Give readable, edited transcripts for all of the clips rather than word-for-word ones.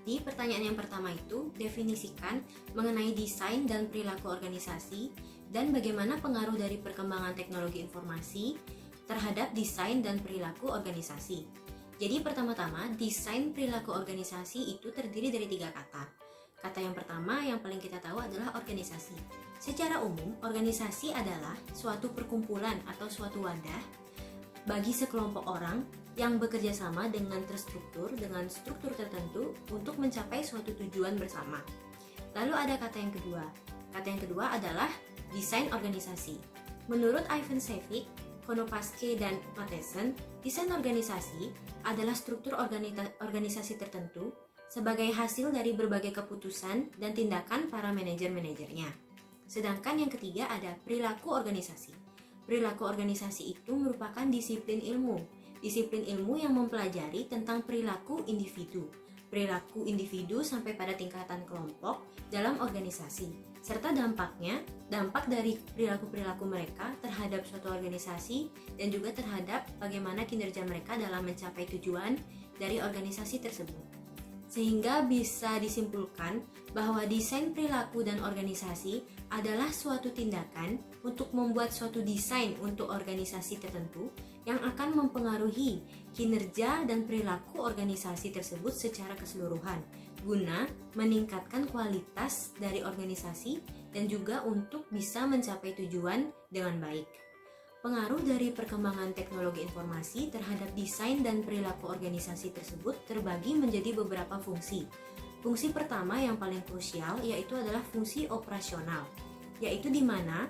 Di pertanyaan yang pertama itu, definisikan mengenai desain dan perilaku organisasi dan bagaimana pengaruh dari perkembangan teknologi informasi terhadap desain dan perilaku organisasi. Jadi pertama-tama, desain perilaku organisasi itu terdiri dari 3 kata. Kata yang pertama yang paling kita tahu adalah organisasi. Secara umum, organisasi adalah suatu perkumpulan atau suatu wadah bagi sekelompok orang yang bekerja sama dengan dengan struktur tertentu untuk mencapai suatu tujuan bersama. Lalu ada kata yang kedua. Kata yang kedua adalah desain organisasi. Menurut Ivan Savic, Konopasky, dan Matheson, desain organisasi adalah struktur organisasi tertentu sebagai hasil dari berbagai keputusan dan tindakan para manajer-manajernya. Sedangkan yang ketiga ada perilaku organisasi. Perilaku organisasi itu merupakan disiplin ilmu yang mempelajari tentang perilaku individu sampai pada tingkatan kelompok dalam organisasi, serta dampak dari perilaku-perilaku mereka terhadap suatu organisasi dan juga terhadap bagaimana kinerja mereka dalam mencapai tujuan dari organisasi tersebut. Sehingga bisa disimpulkan bahwa desain perilaku dan organisasi adalah suatu tindakan untuk membuat suatu desain untuk organisasi tertentu yang akan mempengaruhi kinerja dan perilaku organisasi tersebut secara keseluruhan guna meningkatkan kualitas dari organisasi dan juga untuk bisa mencapai tujuan dengan baik. Pengaruh dari perkembangan teknologi informasi terhadap desain dan perilaku organisasi tersebut terbagi menjadi beberapa fungsi. Fungsi pertama yang paling krusial yaitu adalah fungsi operasional, yaitu di mana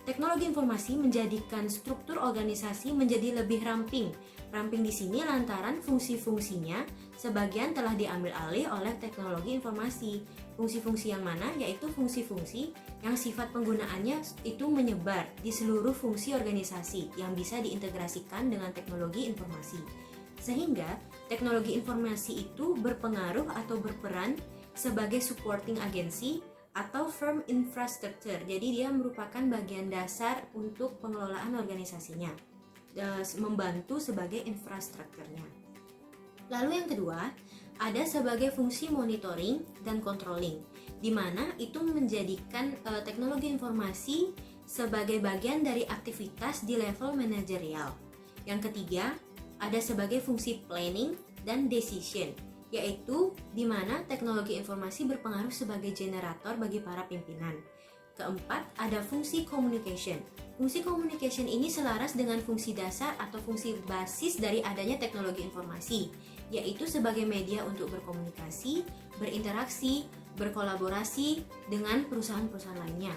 teknologi informasi menjadikan struktur organisasi menjadi lebih ramping. Ramping di sini lantaran fungsi-fungsinya sebagian telah diambil alih oleh teknologi informasi. Fungsi-fungsi yang mana? Yaitu fungsi-fungsi yang sifat penggunaannya itu menyebar di seluruh fungsi organisasi yang bisa diintegrasikan dengan teknologi informasi. Sehingga teknologi informasi itu berpengaruh atau berperan sebagai supporting agency atau firm infrastructure. Jadi dia merupakan bagian dasar untuk pengelolaan organisasinya, membantu sebagai infrastrukturnya. Lalu yang kedua, ada sebagai fungsi monitoring dan controlling, di mana itu menjadikan teknologi informasi sebagai bagian dari aktivitas di level manajerial. Yang ketiga, ada sebagai fungsi planning dan decision, yaitu di mana teknologi informasi berpengaruh sebagai generator bagi para pimpinan. Keempat, ada fungsi communication. Fungsi communication ini selaras dengan fungsi dasar atau fungsi basis dari adanya teknologi informasi, yaitu sebagai media untuk berkomunikasi, berinteraksi, berkolaborasi dengan perusahaan-perusahaan lainnya.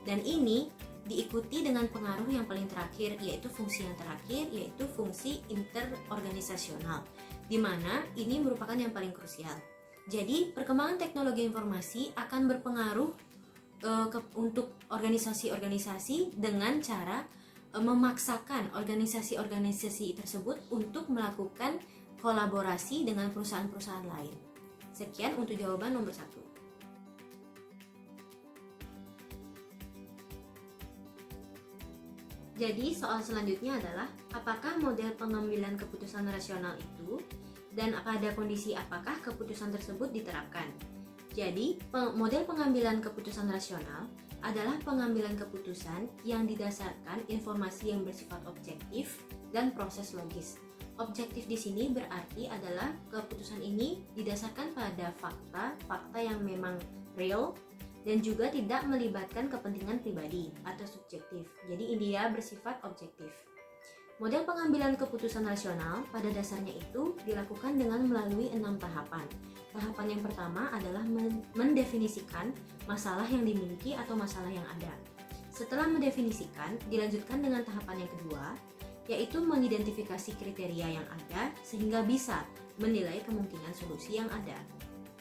Dan ini diikuti dengan pengaruh yang paling terakhir, yaitu fungsi yang terakhir, yaitu fungsi interorganisasional, di mana ini merupakan yang paling krusial. Jadi, perkembangan teknologi informasi akan berpengaruh untuk organisasi-organisasi dengan cara memaksakan organisasi-organisasi tersebut untuk melakukan kolaborasi dengan perusahaan-perusahaan lain. Sekian untuk jawaban nomor 1. Jadi soal selanjutnya adalah apakah model pengambilan keputusan rasional itu dan pada kondisi apakah keputusan tersebut diterapkan. Jadi, model pengambilan keputusan rasional adalah pengambilan keputusan yang didasarkan informasi yang bersifat objektif dan proses logis. Objektif di sini berarti adalah keputusan ini didasarkan pada fakta yang memang real dan juga tidak melibatkan kepentingan pribadi atau subjektif. Jadi, dia bersifat objektif. Model pengambilan keputusan rasional pada dasarnya itu dilakukan dengan melalui 6 tahapan. Tahapan yang pertama adalah mendefinisikan masalah yang dimiliki atau masalah yang ada. Setelah mendefinisikan, dilanjutkan dengan tahapan yang kedua, yaitu mengidentifikasi kriteria yang ada sehingga bisa menilai kemungkinan solusi yang ada.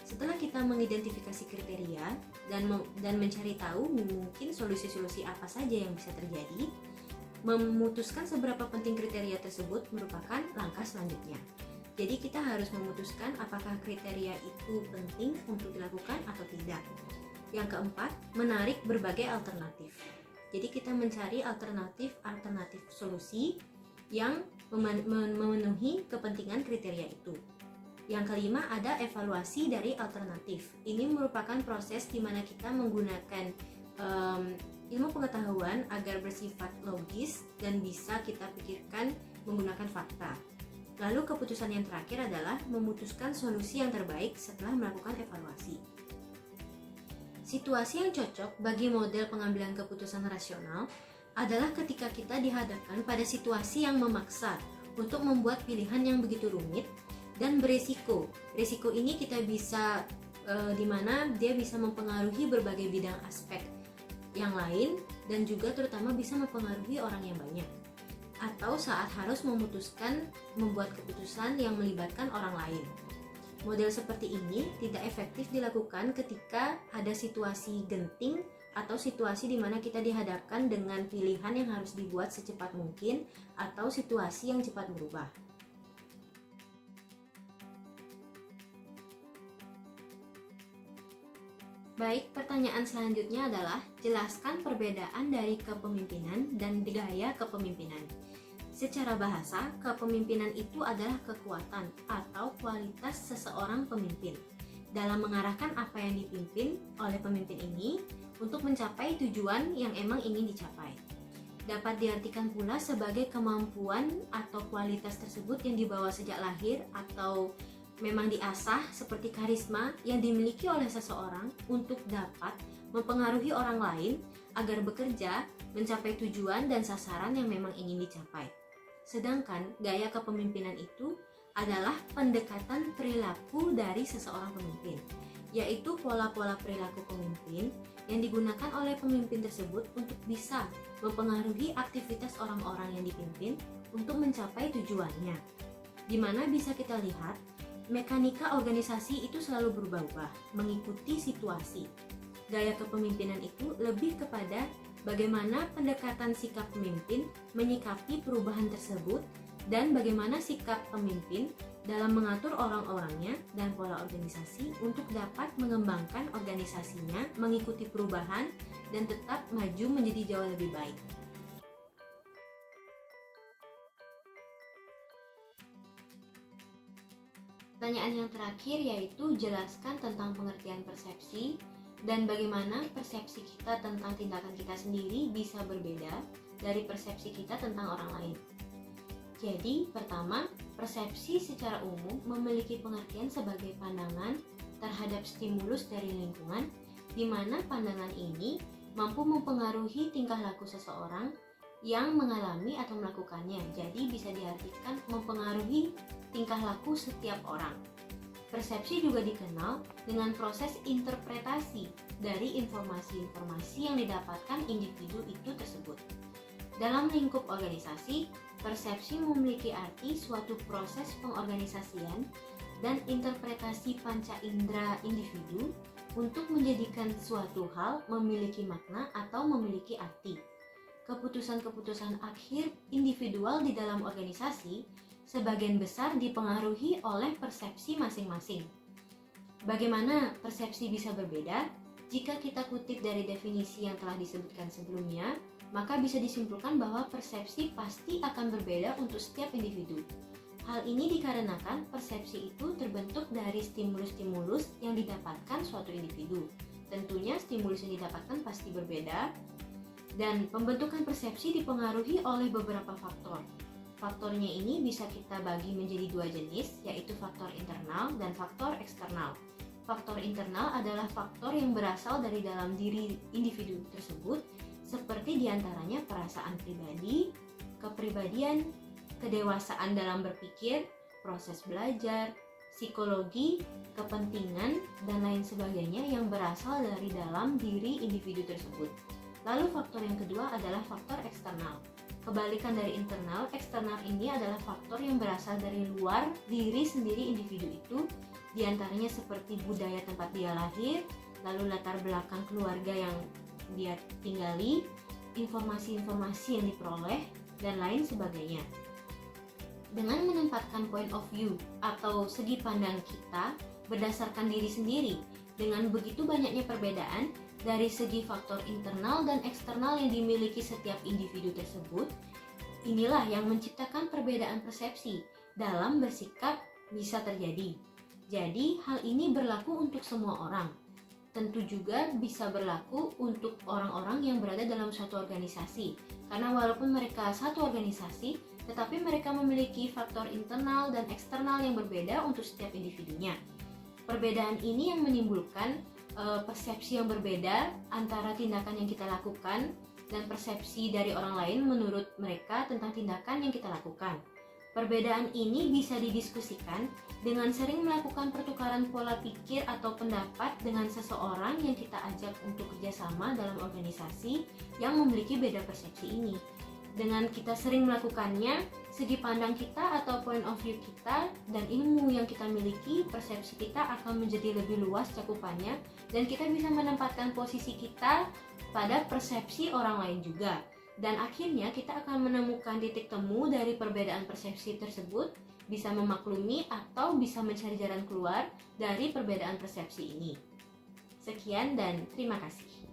Setelah kita mengidentifikasi kriteria dan mencari tahu mungkin solusi-solusi apa saja yang bisa terjadi, memutuskan seberapa penting kriteria tersebut merupakan langkah selanjutnya. Jadi kita harus memutuskan apakah kriteria itu penting untuk dilakukan atau tidak. Yang keempat, menarik berbagai alternatif. Jadi kita mencari alternatif solusi yang memenuhi kepentingan kriteria itu. Yang kelima ada evaluasi dari alternatif. Ini merupakan proses di mana kita menggunakan ilmu pengetahuan agar bersifat logis dan bisa kita pikirkan menggunakan fakta. Lalu keputusan yang terakhir adalah memutuskan solusi yang terbaik setelah melakukan evaluasi. Situasi yang cocok bagi model pengambilan keputusan rasional adalah ketika kita dihadapkan pada situasi yang memaksa untuk membuat pilihan yang begitu rumit dan beresiko. Resiko ini kita bisa di mana dia bisa mempengaruhi berbagai bidang aspek yang lain dan juga terutama bisa mempengaruhi orang yang banyak. Atau saat harus memutuskan membuat keputusan yang melibatkan orang lain. Model seperti ini tidak efektif dilakukan ketika ada situasi genting atau situasi di mana kita dihadapkan dengan pilihan yang harus dibuat secepat mungkin atau situasi yang cepat berubah. Baik, pertanyaan selanjutnya adalah jelaskan perbedaan dari kepemimpinan dan gaya kepemimpinan. Secara bahasa, kepemimpinan itu adalah kekuatan atau kualitas seseorang pemimpin dalam mengarahkan apa yang dipimpin oleh pemimpin ini untuk mencapai tujuan yang emang ingin dicapai. Dapat diartikan pula sebagai kemampuan atau kualitas tersebut yang dibawa sejak lahir atau memang diasah seperti karisma yang dimiliki oleh seseorang untuk dapat mempengaruhi orang lain agar bekerja mencapai tujuan dan sasaran yang memang ingin dicapai. Sedangkan gaya kepemimpinan itu adalah pendekatan perilaku dari seseorang pemimpin, yaitu pola-pola perilaku pemimpin yang digunakan oleh pemimpin tersebut untuk bisa mempengaruhi aktivitas orang-orang yang dipimpin untuk mencapai tujuannya. Di mana bisa kita lihat, mekanika organisasi itu selalu berubah-ubah, mengikuti situasi. Gaya kepemimpinan itu lebih kepada bagaimana pendekatan sikap pemimpin menyikapi perubahan tersebut dan bagaimana sikap pemimpin dalam mengatur orang-orangnya dan pola organisasi untuk dapat mengembangkan organisasinya mengikuti perubahan dan tetap maju menjadi jauh lebih baik. Pertanyaan yang terakhir yaitu jelaskan tentang pengertian persepsi dan bagaimana persepsi kita tentang tindakan kita sendiri bisa berbeda dari persepsi kita tentang orang lain. Jadi, pertama, persepsi secara umum memiliki pengertian sebagai pandangan terhadap stimulus dari lingkungan, di mana pandangan ini mampu mempengaruhi tingkah laku seseorang yang mengalami atau melakukannya. Jadi, bisa diartikan mempengaruhi tingkah laku setiap orang. Persepsi juga dikenal dengan proses interpretasi dari informasi-informasi yang didapatkan individu itu tersebut. Dalam lingkup organisasi, persepsi memiliki arti suatu proses pengorganisasian dan interpretasi panca indera individu untuk menjadikan suatu hal memiliki makna atau memiliki arti. Keputusan-keputusan akhir individual di dalam organisasi sebagian besar dipengaruhi oleh persepsi masing-masing. Bagaimana persepsi bisa berbeda? Jika kita kutip dari definisi yang telah disebutkan sebelumnya, maka bisa disimpulkan bahwa persepsi pasti akan berbeda untuk setiap individu. Hal ini dikarenakan persepsi itu terbentuk dari stimulus-stimulus yang didapatkan suatu individu. Tentunya stimulus yang didapatkan pasti berbeda, dan pembentukan persepsi dipengaruhi oleh beberapa faktor. Faktornya ini bisa kita bagi menjadi dua jenis, yaitu faktor internal dan faktor eksternal. Faktor internal adalah faktor yang berasal dari dalam diri individu tersebut, seperti diantaranya perasaan pribadi, kepribadian, kedewasaan dalam berpikir, proses belajar, psikologi, kepentingan, dan lain sebagainya yang berasal dari dalam diri individu tersebut. Lalu faktor yang kedua adalah faktor eksternal. Kebalikan dari internal, eksternal ini adalah faktor yang berasal dari luar diri sendiri individu itu, diantaranya seperti budaya tempat dia lahir, lalu latar belakang keluarga yang dia tinggali, informasi-informasi yang diperoleh, dan lain sebagainya. Dengan menempatkan point of view atau segi pandang kita berdasarkan diri sendiri, dengan begitu banyaknya perbedaan dari segi faktor internal dan eksternal yang dimiliki setiap individu tersebut, inilah yang menciptakan perbedaan persepsi dalam bersikap bisa terjadi. Jadi, hal ini berlaku untuk semua orang. Tentu juga bisa berlaku untuk orang-orang yang berada dalam suatu organisasi. Karena walaupun mereka satu organisasi, tetapi mereka memiliki faktor internal dan eksternal yang berbeda untuk setiap individunya. Perbedaan ini yang menimbulkan persepsi yang berbeda antara tindakan yang kita lakukan dan persepsi dari orang lain menurut mereka tentang tindakan yang kita lakukan. Perbedaan ini bisa didiskusikan dengan sering melakukan pertukaran pola pikir atau pendapat dengan seseorang yang kita ajak untuk kerjasama dalam organisasi yang memiliki beda persepsi ini. Dengan kita sering melakukannya, segi pandang kita atau point of view kita dan ilmu yang kita miliki, persepsi kita akan menjadi lebih luas cakupannya dan kita bisa menempatkan posisi kita pada persepsi orang lain juga. Dan akhirnya kita akan menemukan titik temu dari perbedaan persepsi tersebut, bisa memaklumi atau bisa mencari jalan keluar dari perbedaan persepsi ini. Sekian dan terima kasih.